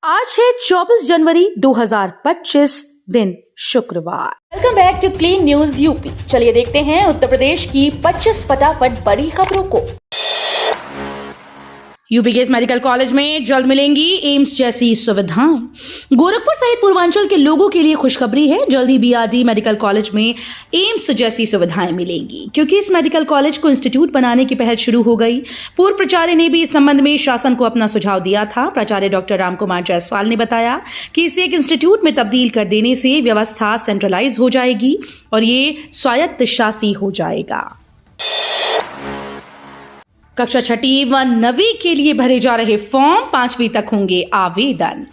आज है 24 जनवरी 2025 दिन शुक्रवार। Welcome back to clean news UP. चलिए देखते हैं उत्तर प्रदेश की 25 फटाफट बड़ी खबरों को। यूपी के इस मेडिकल कॉलेज में जल्द मिलेंगी एम्स जैसी सुविधाएं। गोरखपुर सहित पूर्वांचल के लोगों के लिए खुशखबरी है। जल्द ही बीआरडी मेडिकल कॉलेज में एम्स जैसी सुविधाएं मिलेंगी, क्योंकि इस मेडिकल कॉलेज को इंस्टीट्यूट बनाने की पहल शुरू हो गई। पूर्व प्राचार्य ने भी इस संबंध में शासन को अपना सुझाव दिया था। प्राचार्य डॉक्टर रामकुमार जायसवाल ने बताया कि इसे एक इंस्टीट्यूट में तब्दील कर देने से व्यवस्था सेंट्रलाइज हो जाएगी और ये स्वायत्त शासी हो जाएगा। कक्षा 6वीं व 9वीं के लिए भरे जा रहे फॉर्म 5वीं तक होंगे आवेदन।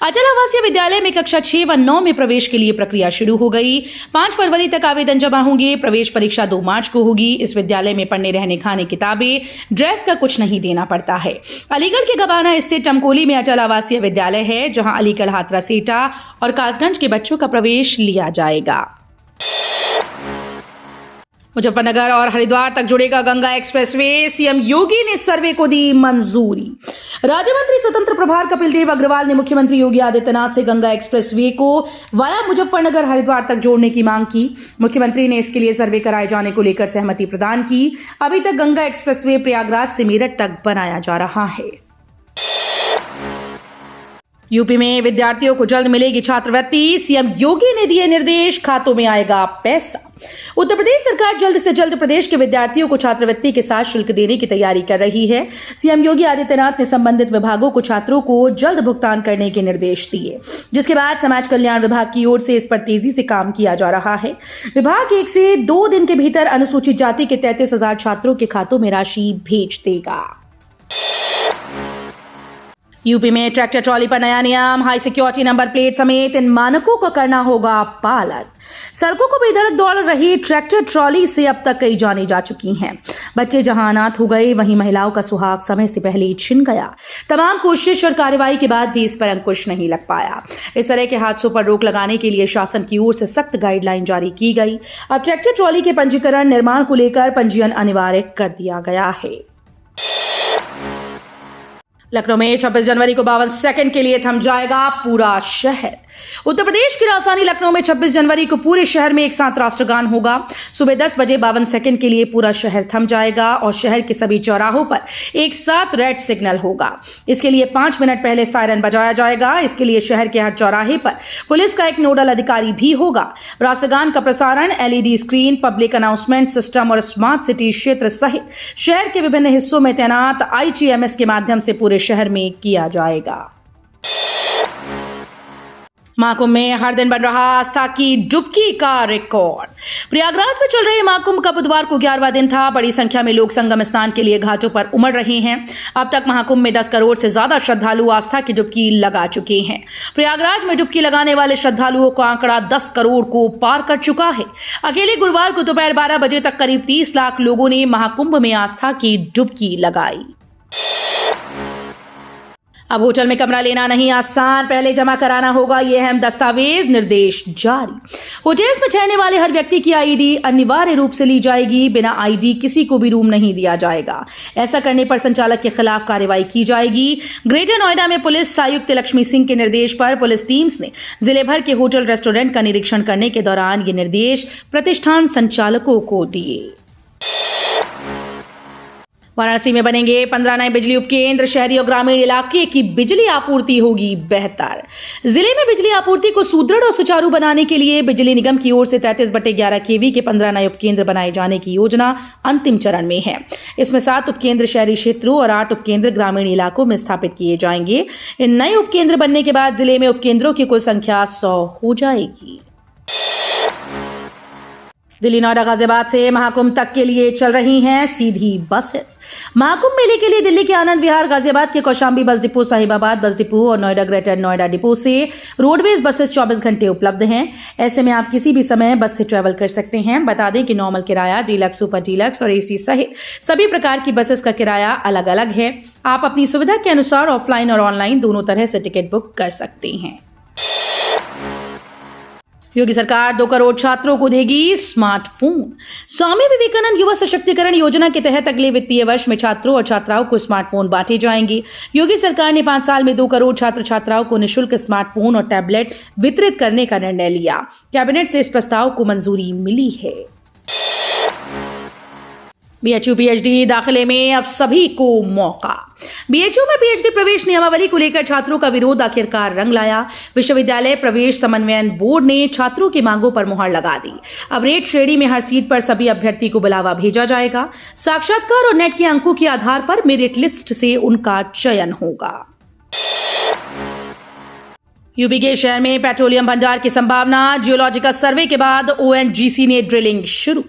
अचल आवासीय विद्यालय में कक्षा 6 व 9 में प्रवेश के लिए प्रक्रिया शुरू हो गई। 5 फरवरी तक आवेदन जमा होंगे। प्रवेश परीक्षा 2 मार्च को होगी। इस विद्यालय में पढ़ने, रहने, खाने, किताबें, ड्रेस का कुछ नहीं देना पड़ता है। अलीगढ़ के गबाना स्थित टमकोली में अचल आवासीय विद्यालय है, जहां अलीगढ़, हाथरा, सेटा और कासगंज के बच्चों का प्रवेश लिया जाएगा। मुजफ्फरनगर और हरिद्वार तक जुड़ेगा गंगा एक्सप्रेसवे। सीएम योगी ने सर्वे को दी मंजूरी। राज्य मंत्री स्वतंत्र प्रभार कपिल देव अग्रवाल ने मुख्यमंत्री योगी आदित्यनाथ से गंगा एक्सप्रेसवे को वाया मुजफ्फरनगर हरिद्वार तक जोड़ने की मांग की। मुख्यमंत्री ने इसके लिए सर्वे कराए जाने को लेकर सहमति प्रदान की। अभी तक गंगा एक्सप्रेसवे प्रयागराज से मेरठ तक बनाया जा रहा है। यूपी में विद्यार्थियों को जल्द मिलेगी छात्रवृत्ति। सीएम योगी ने दिए निर्देश, खातों में आएगा पैसा। उत्तर प्रदेश सरकार जल्द से जल्द प्रदेश के विद्यार्थियों को छात्रवृत्ति के साथ शुल्क देने की तैयारी कर रही है। सीएम योगी आदित्यनाथ ने संबंधित विभागों को छात्रों को जल्द भुगतान करने के निर्देश दिए, जिसके बाद समाज कल्याण विभाग की ओर से इस पर तेजी से काम किया जा रहा है। विभाग 1 से 2 दिन के भीतर अनुसूचित जाति के 33,000 छात्रों के खातों में राशि भेज देगा। यूपी में ट्रैक्टर ट्रॉली पर नया नियम। हाई सिक्योरिटी नंबर प्लेट समेत इन मानकों का करना होगा पालन। सड़कों को बेधड़क दौड़ रही ट्रैक्टर ट्रॉली से अब तक कई जानें जा चुकी हैं। बच्चे जहां अनाथ हो गए, वहीं महिलाओं का सुहाग समय से पहले ही छिन गया। तमाम कोशिश और कार्रवाई के बाद भी इस पर अंकुश नहीं लग पाया। इस तरह के हादसों पर रोक लगाने के लिए शासन की ओर से सख्त गाइडलाइन जारी की गई। अब ट्रैक्टर ट्रॉली के पंजीकरण, निर्माण को लेकर पंजीयन अनिवार्य कर दिया गया है। लखनऊ में 26 जनवरी को 52 सेकंड के लिए थम जाएगा पूरा शहर। उत्तर प्रदेश की राजधानी लखनऊ में 26 जनवरी को पूरे शहर में एक साथ राष्ट्रगान होगा। सुबह 10 बजे 52 सेकंड के लिए पूरा शहर थम जाएगा और शहर के सभी चौराहों पर एक साथ रेड सिग्नल होगा। इसके लिए 5 मिनट पहले सायरन बजाया जाएगा। इसके लिए शहर के हर चौराहे पर पुलिस का एक नोडल अधिकारी भी होगा। राष्ट्रगान का प्रसारण LED screen, public announcement system और स्मार्ट सिटी क्षेत्र सहित शहर के विभिन्न हिस्सों में तैनात आईजीएमएस के माध्यम से पूरे शहर में किया जाएगा। महाकुंभ में हर दिन बन रहा आस्था की डुबकी का रिकॉर्ड। प्रयागराज में चल रहे महाकुंभ का बुधवार को 11वां दिन था। बड़ी संख्या में लोग संगम स्नान के लिए घाटों पर उमड़ रहे हैं। अब तक महाकुंभ में 10 करोड़ से ज्यादा श्रद्धालु आस्था की डुबकी लगा चुके हैं। प्रयागराज में डुबकी लगाने वाले श्रद्धालुओं का आंकड़ा 10 करोड़ को पार कर चुका है। अकेले गुरुवार को दोपहर 12 बजे तक करीब 30 लाख लोगों ने महाकुंभ में आस्था की डुबकी लगाई। अब होटल में कमरा लेना नहीं आसान, पहले जमा कराना होगा ये अहम दस्तावेज, निर्देश जारी। होटल्स में ठहरने वाले हर व्यक्ति की आईडी अनिवार्य रूप से ली जाएगी। बिना आईडी किसी को भी रूम नहीं दिया जाएगा। ऐसा करने पर संचालक के खिलाफ कार्रवाई की जाएगी। ग्रेटर नोएडा में पुलिस आयुक्त लक्ष्मी सिंह के निर्देश पर पुलिस टीम्स ने जिले भर के होटल रेस्टोरेंट का निरीक्षण करने के दौरान ये निर्देश प्रतिष्ठान संचालकों को दिए। वाराणसी में बनेंगे 15 नए बिजली उपकेंद्र। शहरी और ग्रामीण इलाके की बिजली आपूर्ति होगी बेहतर। जिले में बिजली आपूर्ति को सुदृढ़ और सुचारू बनाने के लिए बिजली निगम की ओर से 33/11 केवी के 15 नए उपकेंद्र बनाए जाने की योजना अंतिम चरण में है। इसमें 7 उपकेंद्र शहरी क्षेत्रों और 8 उपकेंद्र ग्रामीण इलाकों में स्थापित किए जाएंगे। इन नए उपकेंद्र बनने के बाद जिले में उपकेंद्रों की कुल संख्या 100 हो जाएगी। दिल्ली, नोएडा, गाजियाबाद से महाकुंभ तक के लिए चल रही हैं सीधी बसेस। महाकुंभ मेले के लिए दिल्ली के आनंद विहार, गाजियाबाद के Kaushambi bus depot, Sahibabad bus depot और नोएडा ग्रेटर नोएडा डिपो से रोडवेज बसेस 24 घंटे उपलब्ध हैं। ऐसे में आप किसी भी समय बस से ट्रेवल कर सकते हैं। बता दें कि नॉर्मल किराया, डीलक्स, सुपर डीलक्स और एसी सहित सभी प्रकार की बसेस का किराया अलग अलग है। आप अपनी सुविधा के अनुसार ऑफलाइन और ऑनलाइन दोनों तरह से टिकट बुक कर सकते हैं। योगी सरकार 2 करोड़ छात्रों को देगी स्मार्टफोन। स्वामी विवेकानंद युवा सशक्तिकरण योजना के तहत अगले वित्तीय वर्ष में छात्रों और छात्राओं को स्मार्टफोन बांटे जाएंगे। योगी सरकार ने 5 साल में 2 करोड़ छात्र छात्राओं को निःशुल्क स्मार्टफोन और टैबलेट वितरित करने का निर्णय लिया। कैबिनेट से इस प्रस्ताव को मंजूरी मिली है। बीएचयू पीएचडी दाखिले में अब सभी को मौका। बीएचयू में पीएचडी प्रवेश नियमावली को लेकर छात्रों का विरोध आखिरकार रंग लाया। विश्वविद्यालय प्रवेश समन्वयन बोर्ड ने छात्रों की मांगों पर मुहर लगा दी। अब रेट श्रेणी में हर सीट पर सभी अभ्यर्थी को बुलावा भेजा जाएगा। साक्षात्कार और नेट के अंकों के आधार पर मेरिट लिस्ट से उनका चयन होगा। यूपी के शहर में पेट्रोलियम भंडार की संभावना। जियोलॉजिकल सर्वे के बाद ओएनजीसी ने ड्रिलिंग शुरू।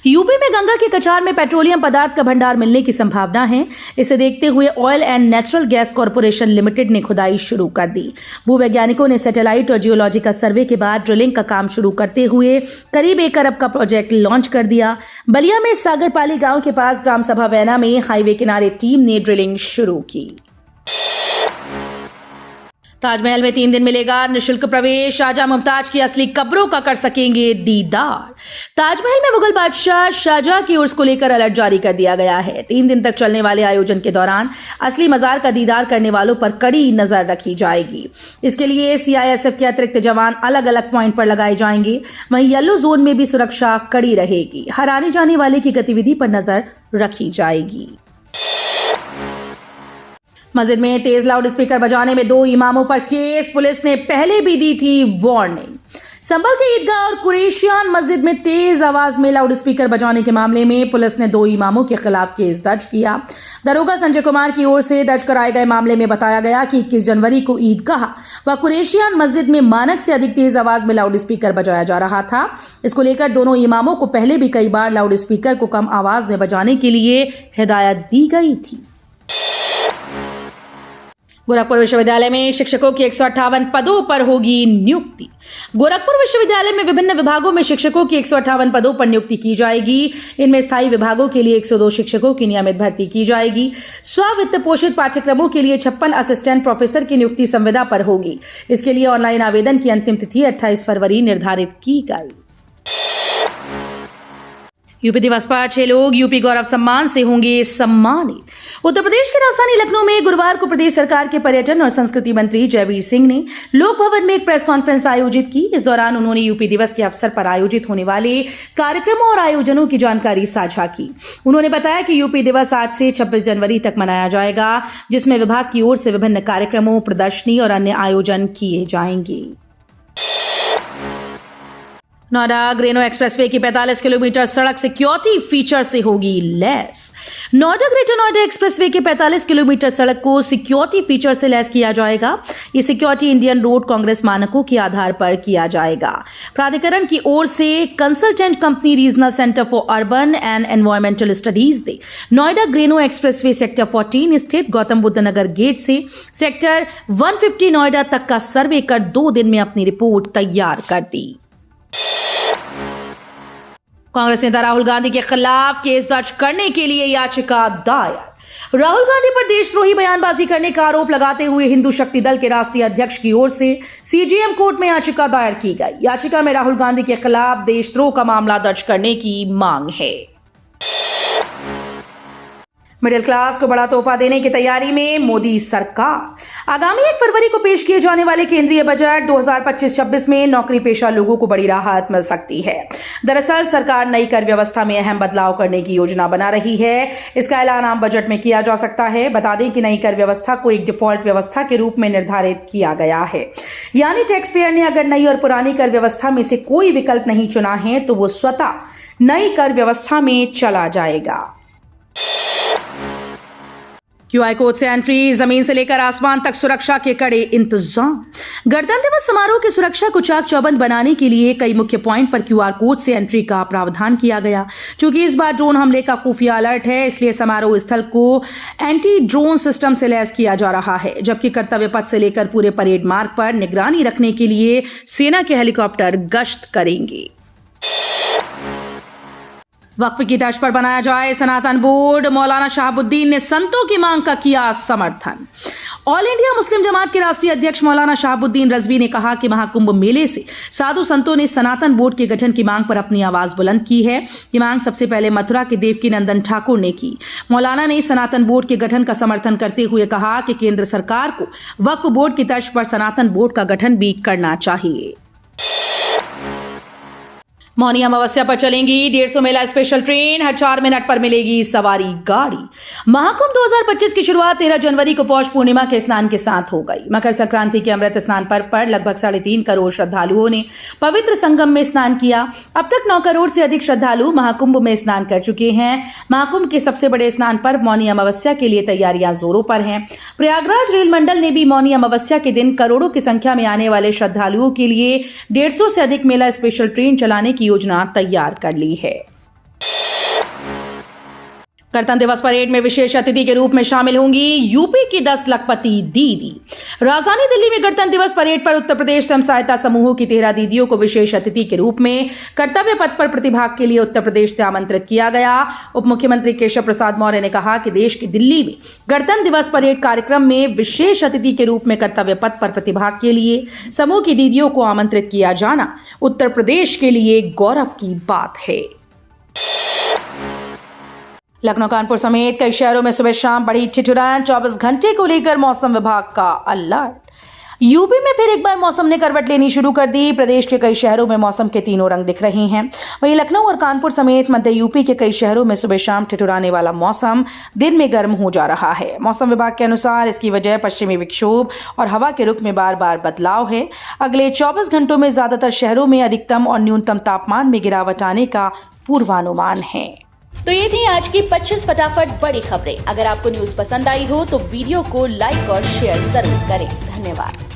यूपी में गंगा के कछार में पेट्रोलियम पदार्थ का भंडार मिलने की संभावना है। इसे देखते हुए oil and natural gas corporation limited ने खुदाई शुरू कर दी। भूवैज्ञानिकों ने सैटेलाइट और जियोलॉजिकल सर्वे के बाद ड्रिलिंग का काम शुरू करते हुए करीब 1 अरब का प्रोजेक्ट लॉन्च कर दिया। बलिया में सागरपाली गांव के पास ग्राम सभा वैना में हाईवे किनारे टीम ने ड्रिलिंग शुरू की। ताजमहल में 3 दिन मिलेगा निःशुल्क प्रवेश। शाहजहां मुमताज की असली कब्रों का कर सकेंगे दीदार। ताजमहल में मुगल बादशाह शाहजहां की उर्स को लेकर अलर्ट जारी कर दिया गया है। 3 दिन तक चलने वाले आयोजन के दौरान असली मजार का दीदार करने वालों पर कड़ी नजर रखी जाएगी। इसके लिए सीआईएसएफ के अतिरिक्त जवान अलग अलग पॉइंट पर लगाए जाएंगे। वहीं येलो जोन में भी सुरक्षा कड़ी रहेगी। हर आने जाने वाले की गतिविधि पर नजर रखी जाएगी। मस्जिद में तेज लाउड स्पीकर बजाने में 2 इमामों पर केस। पुलिस ने पहले भी दी थी वार्निंग। संभल के ईदगाह और कुरैशियान मस्जिद में तेज आवाज में लाउड स्पीकर बजाने के मामले में पुलिस ने 2 इमामों के खिलाफ केस दर्ज किया। दरोगा संजय कुमार की ओर से दर्ज कराए गए मामले में बताया गया कि 21 जनवरी को ईदगाह व कुरैशियान मस्जिद में मानक से अधिक तेज आवाज में लाउड स्पीकर बजाया जा रहा था। इसको लेकर दोनों इमामों को पहले भी कई बार लाउड स्पीकर को कम आवाज में बजाने के लिए हिदायत दी गई थी। गोरखपुर विश्वविद्यालय में शिक्षकों की 158 पदों पर होगी नियुक्ति। गोरखपुर विश्वविद्यालय में विभिन्न विभागों में शिक्षकों की 158 पदों पर नियुक्ति की जाएगी। इनमें स्थायी विभागों के लिए 102 शिक्षकों की नियमित भर्ती की जाएगी। स्ववित्त पोषित पाठ्यक्रमों के लिए 56 असिस्टेंट प्रोफेसर की नियुक्ति संविदा पर होगी। इसके लिए ऑनलाइन आवेदन की अंतिम तिथि 28 फरवरी निर्धारित की गई। यूपी दिवस पर 6 लोग यूपी गौरव सम्मान से होंगे सम्मानित। उत्तर प्रदेश की राजधानी लखनऊ में गुरुवार को प्रदेश सरकार के पर्यटन और संस्कृति मंत्री जयवीर सिंह ने लोक भवन में एक प्रेस कॉन्फ्रेंस आयोजित की। इस दौरान उन्होंने यूपी दिवस के अवसर पर आयोजित होने वाले कार्यक्रमों और आयोजनों की जानकारी साझा की। उन्होंने बताया कि यूपी दिवस आज से 26 जनवरी तक मनाया जाएगा, जिसमें विभाग की ओर से विभिन्न कार्यक्रमों, प्रदर्शनी और अन्य आयोजन किए जाएंगे। नोएडा ग्रेनो एक्सप्रेसवे की 45 किलोमीटर सड़क सिक्योरिटी फीचर से होगी lace. Noida greater Noida expressway के 45 किलोमीटर सड़क को सिक्योरिटी फीचर से लैस किया जाएगा। ये सिक्योरिटी इंडियन रोड कांग्रेस मानकों के आधार पर किया जाएगा। प्राधिकरण की ओर से consultant company regional centre for urban and environmental studies ने नोएडा ग्रेनो एक्सप्रेसवे सेक्टर 14 स्थित गौतम बुद्ध नगर गेट से सेक्टर 150 नोएडा तक का सर्वे कर 2 दिन में अपनी रिपोर्ट तैयार कर दी। कांग्रेस नेता राहुल गांधी के खिलाफ केस दर्ज करने के लिए याचिका दायर। राहुल गांधी पर देशद्रोही बयानबाजी करने का आरोप लगाते हुए हिंदू शक्ति दल के राष्ट्रीय अध्यक्ष की ओर से सीजेएम कोर्ट में याचिका दायर की गई। याचिका में राहुल गांधी के खिलाफ देशद्रोह का मामला दर्ज करने की मांग है। मिडिल क्लास को बड़ा तोहफा देने की तैयारी में मोदी सरकार। आगामी 1 फरवरी को पेश किए जाने वाले केंद्रीय बजट 2025-26 में नौकरी पेशा लोगों को बड़ी राहत मिल सकती है। दरअसल सरकार नई कर व्यवस्था में अहम बदलाव करने की योजना बना रही है। इसका ऐलान आम बजट में किया जा सकता है। बता दें कि नई कर व्यवस्था को एक डिफॉल्ट व्यवस्था के रूप में निर्धारित किया गया है, यानी टैक्स पेयर ने अगर नई और पुरानी कर व्यवस्था में से कोई विकल्प नहीं चुना है तो वो स्वतः नई कर व्यवस्था में चला जाएगा। क्यूआई कोड से एंट्री, जमीन से लेकर आसमान तक सुरक्षा के कड़े इंतजाम। गणतंत्र दिवस समारोह की सुरक्षा को चाक चौबंद बनाने के लिए कई मुख्य पॉइंट पर क्यूआर कोड से एंट्री का प्रावधान किया गया। चूंकि इस बार ड्रोन हमले का खुफिया अलर्ट है, इसलिए समारोह स्थल को एंटी ड्रोन सिस्टम से लैस किया जा रहा है, जबकि कर्तव्य पथ से लेकर पूरे परेड मार्ग पर निगरानी रखने के लिए सेना के हेलीकॉप्टर गश्त करेंगे। वक्फ की तर्ज पर बनाया जाए सनातन बोर्ड, मौलाना शहाबुद्दीन ने संतों की मांग का किया समर्थन। ऑल इंडिया मुस्लिम जमात के राष्ट्रीय अध्यक्ष मौलाना शहाबुद्दीन रजवी ने कहा कि महाकुंभ मेले से साधु संतों ने सनातन बोर्ड के गठन की मांग पर अपनी आवाज बुलंद की है। ये मांग सबसे पहले मथुरा के देवकी नंदन ठाकुर ने की। मौलाना ने सनातन बोर्ड के गठन का समर्थन करते हुए कहा कि केंद्र सरकार को वक्फ बोर्ड की तर्ज पर सनातन बोर्ड का गठन भी करना चाहिए। मौनी अमावस्या पर चलेंगी 150 मेला स्पेशल ट्रेन, हर 4 मिनट पर मिलेगी सवारी गाड़ी। महाकुंभ 2025 की शुरुआत 13 जनवरी को पौष पूर्णिमा के स्नान के साथ हो गई। मकर संक्रांति के अमृत स्नान पर्व पर लगभग 3.5 करोड़ श्रद्धालुओं ने पवित्र संगम में स्नान किया। अब तक 9 करोड़ से अधिक श्रद्धालु महाकुंभ में स्नान कर चुके हैं। महाकुंभ के सबसे बड़े स्नान पर्व मौनी अमावस्या के लिए तैयारियां जोरों पर हैं। प्रयागराज रेल मंडल ने भी मौनी अमावस्या के दिन करोड़ों की संख्या में आने वाले श्रद्धालुओं के लिए 150 से अधिक मेला स्पेशल ट्रेन चलाने की योजना तैयार कर ली है। गणतंत्र दिवस परेड में विशेष अतिथि के रूप में शामिल होंगी यूपी की 10 लखपति दीदी। राजधानी दिल्ली में गणतंत्र दिवस परेड पर उत्तर प्रदेश स्वयं सहायता समूहों की 13 दीदियों को विशेष अतिथि के रूप में कर्तव्य पथ पर प्रतिभाग के लिए उत्तर प्रदेश से आमंत्रित किया गया। उप मुख्यमंत्री केशव प्रसाद मौर्य ने कहा कि देश की दिल्ली में गणतंत्र दिवस परेड कार्यक्रम में विशेष अतिथि के रूप में कर्तव्य पथ पर प्रतिभाग के लिए समूह की दीदियों को आमंत्रित किया जाना उत्तर प्रदेश के लिए गौरव की बात है। लखनऊ, कानपुर समेत कई शहरों में सुबह शाम बड़ी ठिठुरन, 24 घंटे को लेकर मौसम विभाग का अलर्ट। यूपी में फिर एक बार मौसम ने करवट लेनी शुरू कर दी। प्रदेश के कई शहरों में मौसम के तीनों रंग दिख रहे हैं। वहीं लखनऊ और कानपुर समेत मध्य यूपी के कई शहरों में सुबह शाम ठिठुराने वाला मौसम दिन में गर्म हो जा रहा है। मौसम विभाग के अनुसार इसकी वजह पश्चिमी विक्षोभ और हवा के रुख में बार बार बदलाव है। अगले 24 घंटों में ज्यादातर शहरों में अधिकतम और न्यूनतम तापमान में गिरावट आने का पूर्वानुमान है। तो ये थी आज की 25 फटाफट बड़ी खबरें। अगर आपको न्यूज पसंद आई हो तो वीडियो को लाइक और शेयर जरूर करें। धन्यवाद।